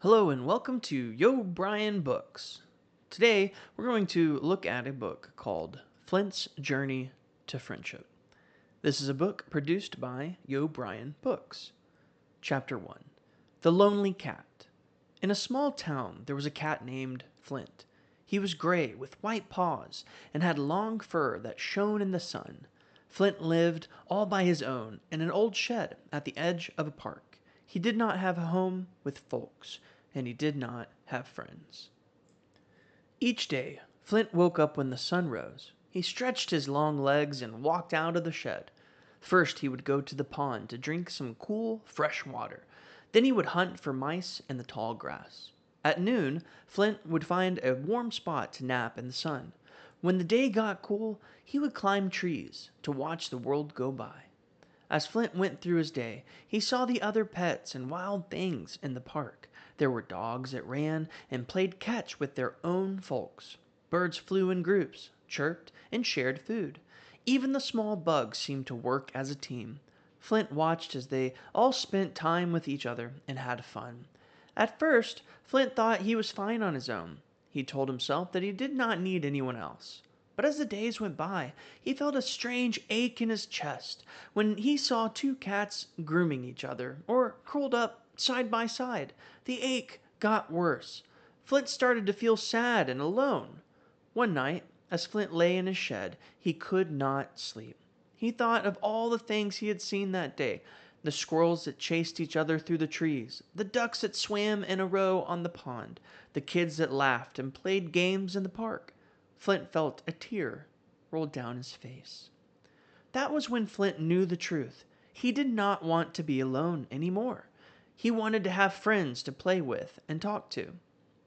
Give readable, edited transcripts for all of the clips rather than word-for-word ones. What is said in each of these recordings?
Hello and welcome to Yo Brian Books. Today we're going to look at a book called Flint's Journey to Friendship. This is a book produced by Yo Brian Books. Chapter 1 The Lonely Cat. In a small town there was a cat named Flint. He was gray with white paws and had long fur that shone in the sun. Flint lived all by his own in an old shed at the edge of a park. He did not have a home with folks, and he did not have friends. Each day, Flint woke up when the sun rose. He stretched his long legs and walked out of the shed. First, he would go to the pond to drink some cool, fresh water. Then he would hunt for mice in the tall grass. At noon, Flint would find a warm spot to nap in the sun. When the day got cool, he would climb trees to watch the world go by. As Flint went through his day, he saw the other pets and wild things in the park. There were dogs that ran and played catch with their own folks. Birds flew in groups, chirped, and shared food. Even the small bugs seemed to work as a team. Flint watched as they all spent time with each other and had fun. At first, Flint thought he was fine on his own. He told himself that he did not need anyone else. But as the days went by, he felt a strange ache in his chest when he saw two cats grooming each other or curled up side by side. The ache got worse. Flint started to feel sad and alone. One night, as Flint lay in his shed, he could not sleep. He thought of all the things he had seen that day: the squirrels that chased each other through the trees, the ducks that swam in a row on the pond, the kids that laughed and played games in the park. Flint felt a tear roll down his face. That was when Flint knew the truth. He did not want to be alone anymore. He wanted to have friends to play with and talk to.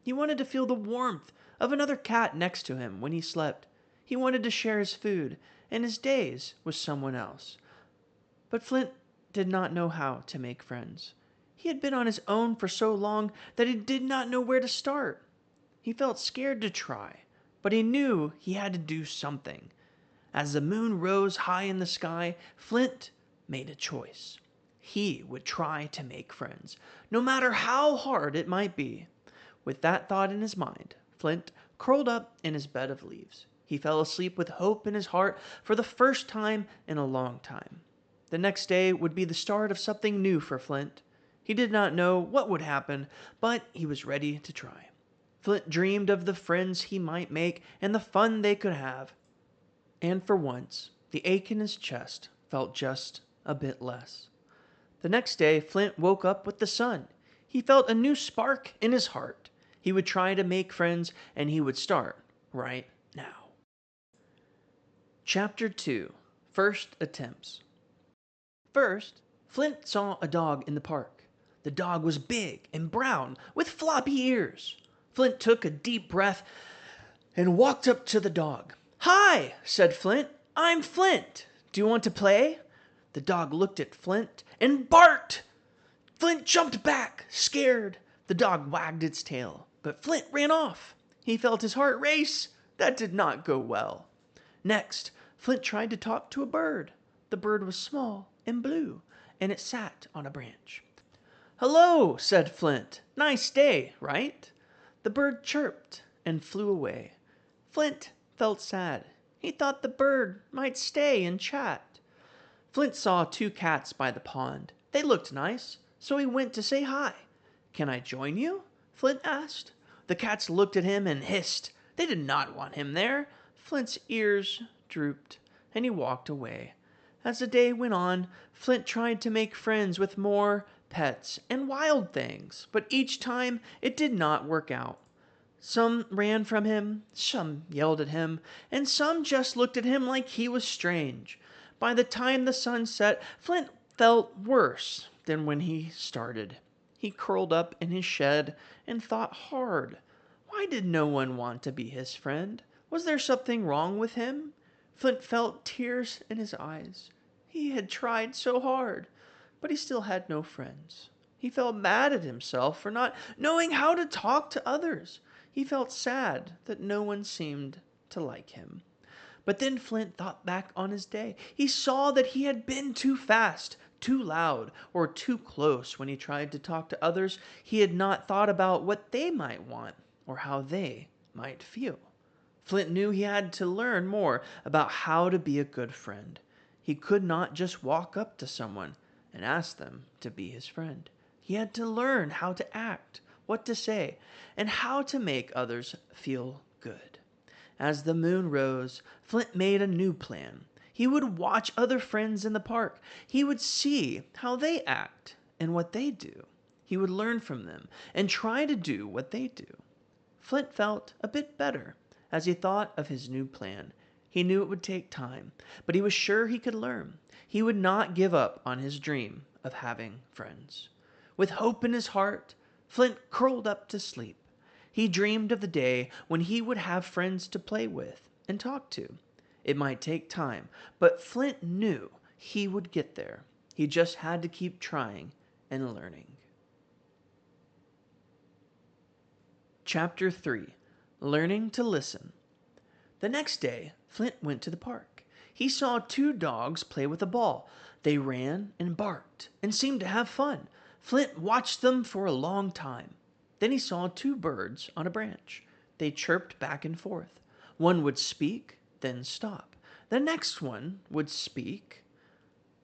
He wanted to feel the warmth of another cat next to him when he slept. He wanted to share his food and his days with someone else. But Flint did not know how to make friends. He had been on his own for so long that he did not know where to start. He felt scared to try, but he knew he had to do something. As the moon rose high in the sky, Flint made a choice. He would try to make friends, no matter how hard it might be. With that thought in his mind, Flint curled up in his bed of leaves. He fell asleep with hope in his heart for the first time in a long time. The next day would be the start of something new for Flint. He did not know what would happen, but he was ready to try. Flint dreamed of the friends he might make and the fun they could have. And for once, the ache in his chest felt just a bit less. The next day, Flint woke up with the sun. He felt a new spark in his heart. He would try to make friends, and he would start right now. Chapter 2 First Attempts. First, Flint saw a dog in the park. The dog was big and brown with floppy ears. Flint took a deep breath and walked up to the dog. "Hi," said Flint. "I'm Flint. Do you want to play?" The dog looked at Flint and barked. Flint jumped back, scared. The dog wagged its tail, but Flint ran off. He felt his heart race. That did not go well. Next, Flint tried to talk to a bird. The bird was small and blue, and it sat on a branch. "Hello," said Flint. "Nice day, right?" The bird chirped and flew away. Flint felt sad. He thought the bird might stay and chat. Flint saw two cats by the pond. They looked nice, so he went to say hi. "Can I join you?" Flint asked. The cats looked at him and hissed. They did not want him there. Flint's ears drooped, and he walked away. As the day went on, Flint tried to make friends with more pets and wild things, but each time it did not work out. Some ran from him, some yelled at him, and some just looked at him like he was strange. By the time the sun set, Flint felt worse than when he started. He curled up in his shed and thought hard. Why did no one want to be his friend? Was there something wrong with him? Flint felt tears in his eyes. He had tried so hard, but he still had no friends. He felt mad at himself for not knowing how to talk to others. He felt sad that no one seemed to like him. But then Flint thought back on his day. He saw that he had been too fast, too loud or too close when he tried to talk to others he had not thought about what they might want or how they might feel. Flint knew he had to learn more about how to be a good friend. He could not just walk up to someone and ask them to be his friend. He had to learn how to act, what to say, and how to make others feel good. As the moon rose, Flint made a new plan. He would watch other friends in the park. He would see how they act and what they do. He would learn from them and try to do what they do. Flint felt a bit better as he thought of his new plan. He knew it would take time, but he was sure he could learn. He would not give up on his dream of having friends. With hope in his heart, Flint curled up to sleep. He dreamed of the day when he would have friends to play with and talk to. It might take time, but Flint knew he would get there. He just had to keep trying and learning. Chapter 3. Learning to Listen. The next day, Flint went to the park. He saw two dogs play with a ball. They ran and barked and seemed to have fun. Flint watched them for a long time. Then he saw two birds on a branch. They chirped back and forth. One would speak, then stop. The next one would speak.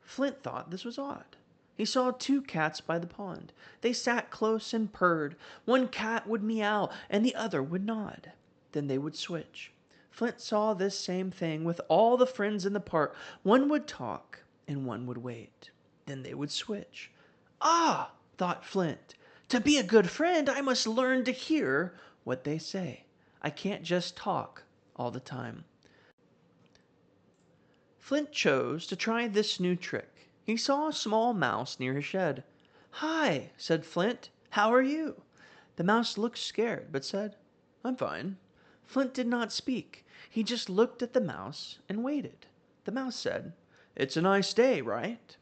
Flint thought this was odd. He saw two cats by the pond. They sat close and purred. One cat would meow and the other would nod. Then they would switch. Flint saw this same thing with all the friends in the park. One would talk and one would wait. Then they would switch. Ah, thought Flint. To be a good friend, I must learn to hear what they say. I can't just talk all the time. Flint chose to try this new trick. He saw a small mouse near his shed. "Hi," said Flint. "How are you?" The mouse looked scared, but said, "I'm fine." Flint did not speak. He just looked at the mouse and waited. The mouse said, "It's a nice day, right?"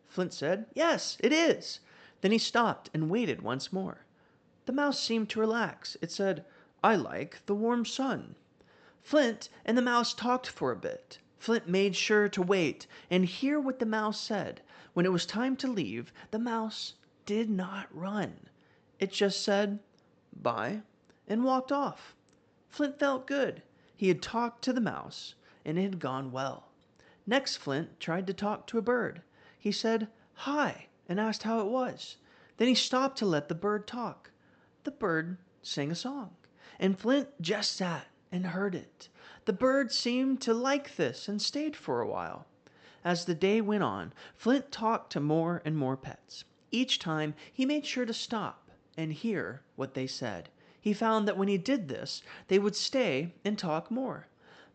Flint said, "Yes, it is." Then he stopped and waited once more. The mouse seemed to relax. It said, "I like the warm sun." Flint and the mouse talked for a bit. Flint made sure to wait and hear what the mouse said. When it was time to leave, the mouse did not run. It just said, "Bye," and walked off. Flint felt good. He had talked to the mouse, and it had gone well. Next, Flint tried to talk to a bird. He said, "Hi," and asked how it was. Then he stopped to let the bird talk. The bird sang a song, and Flint just sat and heard it. The bird seemed to like this and stayed for a while. As the day went on, Flint talked to more and more pets. Each time, he made sure to stop and hear what they said. He found that when he did this, they would stay and talk more.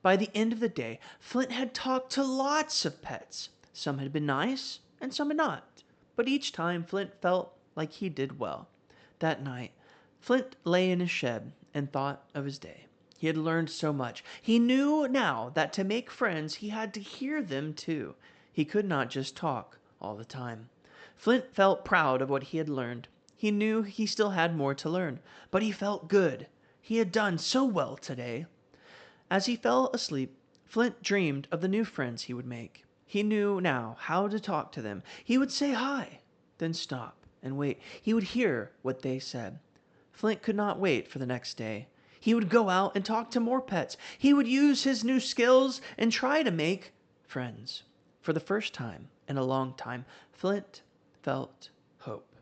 By the end of the day, Flint had talked to lots of pets. Some had been nice, and some had not. But each time, Flint felt like he did well. That night, Flint lay in his shed and thought of his day. He had learned so much. He knew now that to make friends, he had to hear them too. He could not just talk all the time. Flint felt proud of what he had learned. He knew he still had more to learn, but he felt good. He had done so well today. As he fell asleep, Flint dreamed of the new friends he would make. He knew now how to talk to them. He would say hi, then stop and wait. He would hear what they said. Flint could not wait for the next day. He would go out and talk to more pets. He would use his new skills and try to make friends. For the first time in a long time, Flint felt hope.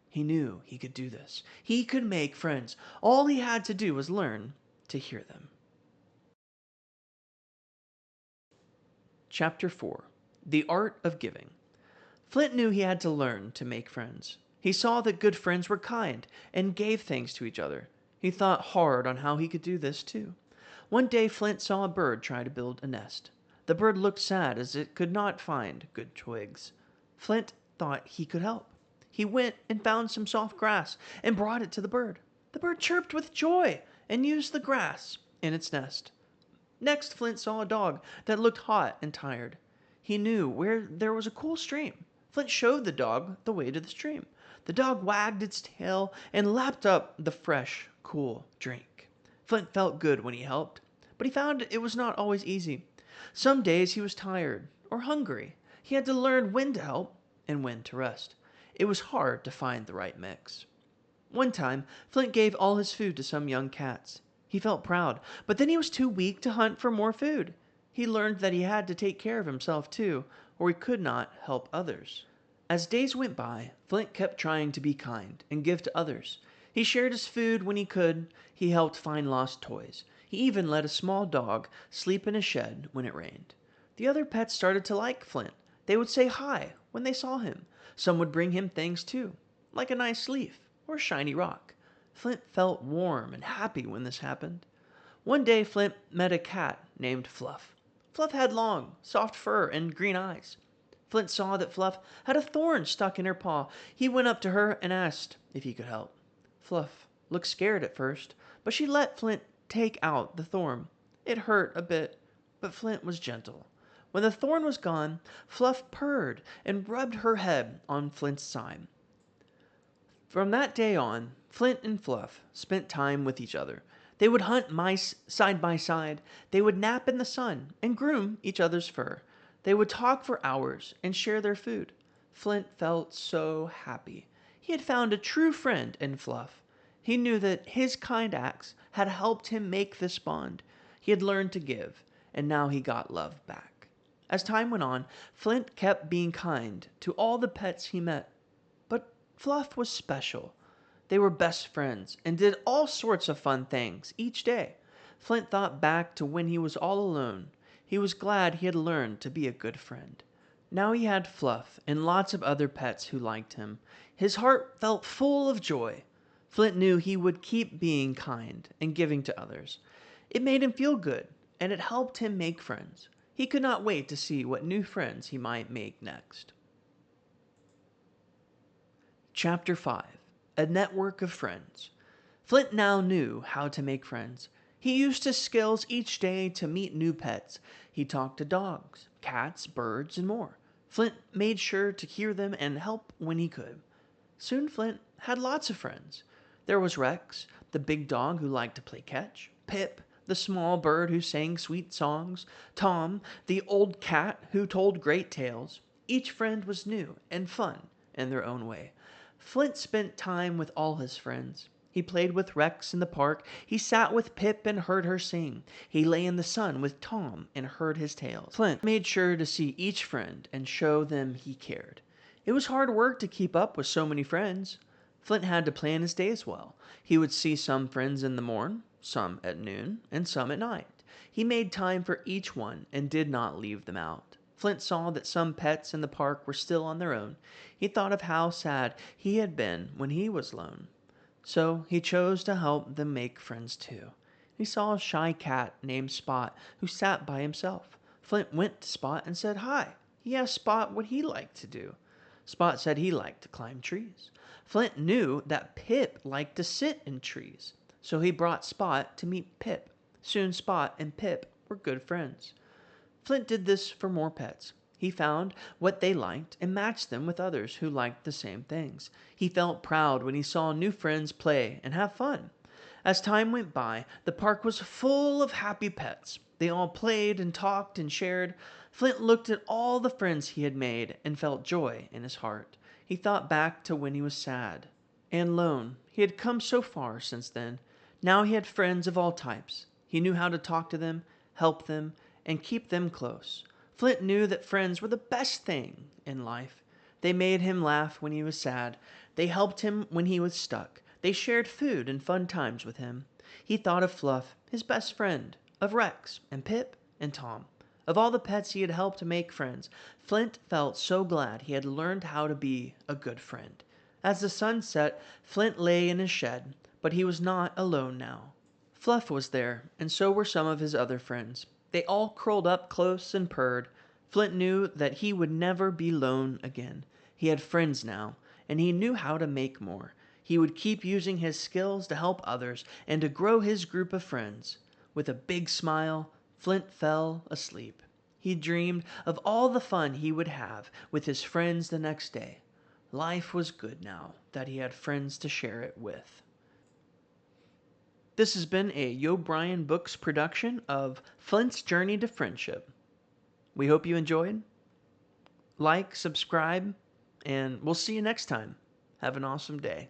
He knew he could do this. He could make friends. All he had to do was learn to hear them. Chapter 4. The Art of Giving. Flint knew he had to learn to make friends. He saw that good friends were kind and gave things to each other. He thought hard on how he could do this too. One day Flint saw a bird try to build a nest. The bird looked sad as it could not find good twigs. Flint thought he could help. He went and found some soft grass and brought it to the bird. The bird chirped with joy and used the grass in its nest. Next, Flint saw a dog that looked hot and tired. He knew where there was a cool stream. Flint showed the dog the way to the stream. The dog wagged its tail and lapped up the fresh, cool drink. Flint felt good when he helped, but he found it was not always easy. Some days he was tired or hungry. He had to learn when to help and when to rest. It was hard to find the right mix. One time, Flint gave all his food to some young cats. He felt proud, but then he was too weak to hunt for more food. He learned that he had to take care of himself too, or he could not help others. As days went by, Flint kept trying to be kind and give to others. He shared his food when he could. He helped find lost toys. He even let a small dog sleep in a shed when it rained. The other pets started to like Flint. They would say hi when they saw him. Some would bring him things too, like a nice leaf or a shiny rock. Flint felt warm and happy when this happened. One day Flint met a cat named Fluff. Fluff had long, soft fur and green eyes. Flint saw that Fluff had a thorn stuck in her paw. He went up to her and asked if he could help. Fluff looked scared at first, but she let Flint take out the thorn. It hurt a bit, but Flint was gentle. When the thorn was gone, Fluff purred and rubbed her head on Flint's side. From that day on, Flint and Fluff spent time with each other. They would hunt mice side by side. They would nap in the sun and groom each other's fur. They would talk for hours and share their food. Flint felt so happy. He had found a true friend in Fluff. He knew that his kind acts had helped him make this bond. He had learned to give, and now he got love back. As time went on, Flint kept being kind to all the pets he met. But Fluff was special. They were best friends and did all sorts of fun things each day. Flint thought back to when he was all alone. He was glad he had learned to be a good friend. Now he had Fluff and lots of other pets who liked him. His heart felt full of joy. Flint knew he would keep being kind and giving to others. It made him feel good, and it helped him make friends. He could not wait to see what new friends he might make next. Chapter 5. A Network of Friends. Flint now knew how to make friends. He used his skills each day to meet new pets. He talked to dogs, cats, birds, and more. Flint made sure to hear them and help when he could. Soon Flint had lots of friends. There was Rex, the big dog who liked to play catch, Pip, the small bird who sang sweet songs, Tom, the old cat who told great tales. Each friend was new and fun in their own way. Flint spent time with all his friends. He played with Rex in the park. He sat with Pip and heard her sing. He lay in the sun with Tom and heard his tales. Flint made sure to see each friend and show them he cared. It was hard work to keep up with so many friends. Flint had to plan his days well. He would see some friends in the morn, some at noon, and some at night. He made time for each one and did not leave them out. Flint saw that some pets in the park were still on their own. He thought of how sad he had been when he was alone. So he chose to help them make friends too. He saw a shy cat named Spot who sat by himself. Flint went to Spot and said hi. He asked Spot what he liked to do. Spot said he liked to climb trees. Flint knew that Pip liked to sit in trees, so he brought Spot to meet Pip. Soon Spot and Pip were good friends. Flint did this for more pets. He found what they liked and matched them with others who liked the same things. He felt proud when he saw new friends play and have fun. As time went by, the park was full of happy pets. They all played and talked and shared. Flint looked at all the friends he had made and felt joy in his heart. He thought back to when he was sad and lone. He had come so far since then. Now he had friends of all types. He knew how to talk to them, help them, and keep them close. Flint knew that friends were the best thing in life. They made him laugh when he was sad. They helped him when he was stuck. They shared food and fun times with him. He thought of Fluff, his best friend, of Rex and Pip and Tom. Of all the pets he had helped to make friends, Flint felt so glad he had learned how to be a good friend. As the sun set, Flint lay in his shed, but he was not alone now. Fluff was there, and so were some of his other friends. They all curled up close and purred. Flint knew that he would never be lone again. He had friends now, and he knew how to make more. He would keep using his skills to help others and to grow his group of friends. With a big smile, Flint fell asleep. He dreamed of all the fun he would have with his friends the next day. Life was good now that he had friends to share it with. This has been a Yo Bryan Books production of Flint's Journey to Friendship. We hope you enjoyed. Like, subscribe, and we'll see you next time. Have an awesome day.